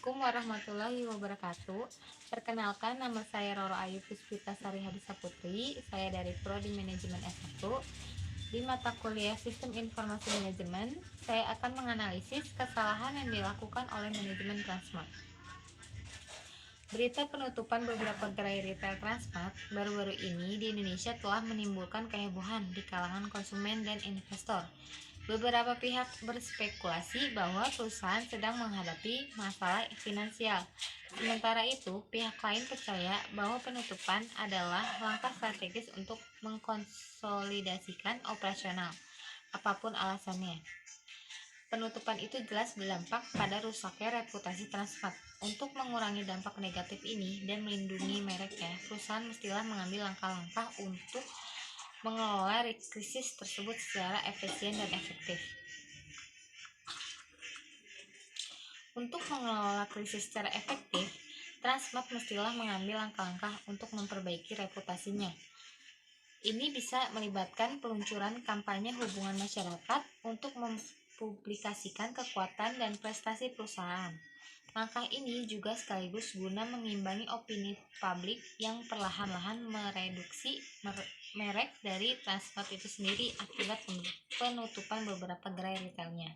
Assalamualaikum warahmatullahi wabarakatuh. Perkenalkan, nama saya Roro Ayu Puspita Sari Hadisa Putri. Saya dari Prodi Manajemen S1. Di mata kuliah Sistem Informasi Manajemen, saya akan menganalisis kesalahan yang dilakukan oleh manajemen Transmart. Berita penutupan beberapa gerai retail Transmart baru-baru ini di Indonesia telah menimbulkan kehebohan di kalangan konsumen dan investor. Beberapa pihak berspekulasi bahwa perusahaan sedang menghadapi masalah finansial. Sementara itu, pihak lain percaya bahwa penutupan adalah langkah strategis untuk mengkonsolidasikan operasional, apapun alasannya. Penutupan itu jelas berdampak pada rusaknya reputasi Transmart. Untuk mengurangi dampak negatif ini dan melindungi mereknya, perusahaan mestilah mengambil langkah-langkah untuk mengelola krisis tersebut secara efisien dan efektif. Untuk mengelola krisis secara efektif, Transmart mestilah mengambil langkah-langkah untuk memperbaiki reputasinya. Ini bisa melibatkan peluncuran kampanye hubungan masyarakat untuk mempublikasikan kekuatan dan prestasi perusahaan. Langkah ini juga sekaligus guna mengimbangi opini publik yang perlahan-lahan mereduksi merek dari Transmart itu sendiri akibat penutupan beberapa gerai retailnya.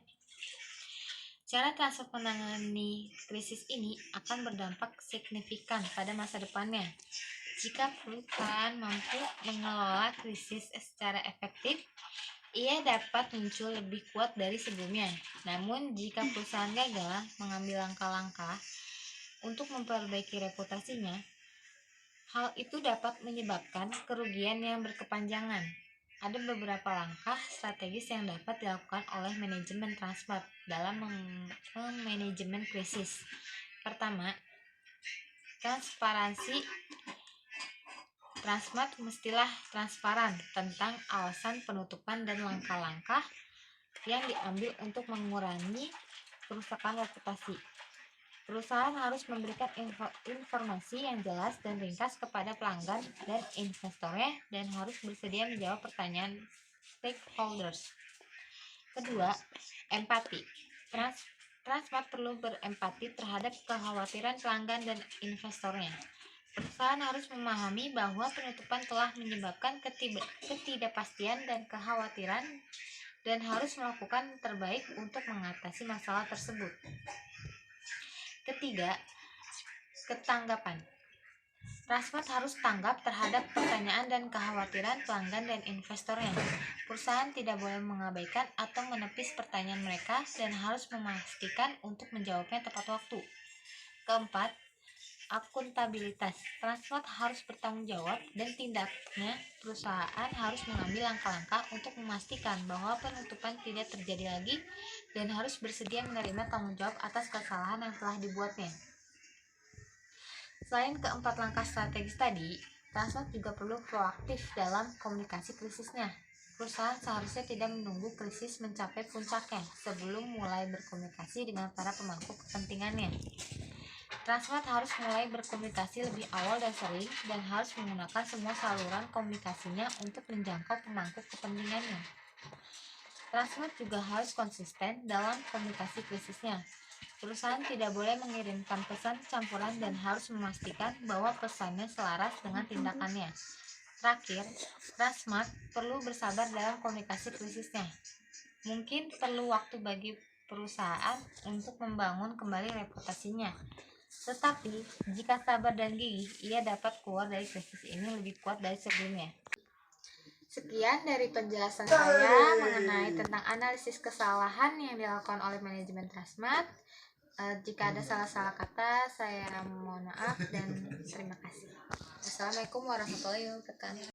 Cara Transmart menangani krisis ini akan berdampak signifikan pada masa depannya. Jika perusahaan mampu mengelola krisis secara efektif, ia dapat muncul lebih kuat dari sebelumnya. Namun, jika perusahaan gagal mengambil langkah-langkah untuk memperbaiki reputasinya, hal itu dapat menyebabkan kerugian yang berkepanjangan. Ada beberapa langkah strategis yang dapat dilakukan oleh manajemen Transmart dalam manajemen krisis. Pertama, transparansi. Transmart mestilah transparan tentang alasan penutupan dan langkah-langkah yang diambil untuk mengurangi kerusakan reputasi. Perusahaan harus memberikan informasi yang jelas dan ringkas kepada pelanggan dan investornya dan harus bersedia menjawab pertanyaan stakeholders. Kedua, empati. Transmart perlu berempati terhadap kekhawatiran pelanggan dan investornya. Perusahaan harus memahami bahwa penutupan telah menyebabkan ketidakpastian dan kekhawatiran dan harus melakukan terbaik untuk mengatasi masalah tersebut. Ketiga, ketanggapan. Transmart harus tanggap terhadap pertanyaan dan kekhawatiran pelanggan dan investornya. Perusahaan tidak boleh mengabaikan atau menepis pertanyaan mereka dan harus memastikan untuk menjawabnya tepat waktu. Keempat, akuntabilitas. Transmart harus bertanggung jawab dan tindaknya perusahaan harus mengambil langkah-langkah untuk memastikan bahwa penutupan tidak terjadi lagi dan harus bersedia menerima tanggung jawab atas kesalahan yang telah dibuatnya. Selain keempat langkah strategis tadi, Transmart juga perlu proaktif dalam komunikasi krisisnya. Perusahaan seharusnya tidak menunggu krisis mencapai puncaknya sebelum mulai berkomunikasi dengan para pemangku kepentingannya. Transmart harus mulai berkomunikasi lebih awal dan sering dan harus menggunakan semua saluran komunikasinya untuk menjangkau pemangku kepentingannya. Transmart juga harus konsisten dalam komunikasi krisisnya. Perusahaan tidak boleh mengirimkan pesan campuran dan harus memastikan bahwa pesannya selaras dengan tindakannya. Terakhir, Transmart perlu bersabar dalam komunikasi krisisnya. Mungkin perlu waktu bagi perusahaan untuk membangun kembali reputasinya. Tetapi, jika sabar dan gigih, ia dapat keluar dari krisis ini lebih kuat dari sebelumnya. Sekian dari penjelasan saya mengenai tentang analisis kesalahan yang dilakukan oleh manajemen Transmart. Jika ada salah-salah kata, saya mohon maaf dan terima kasih. Wassalamualaikum warahmatullahi wabarakatuh.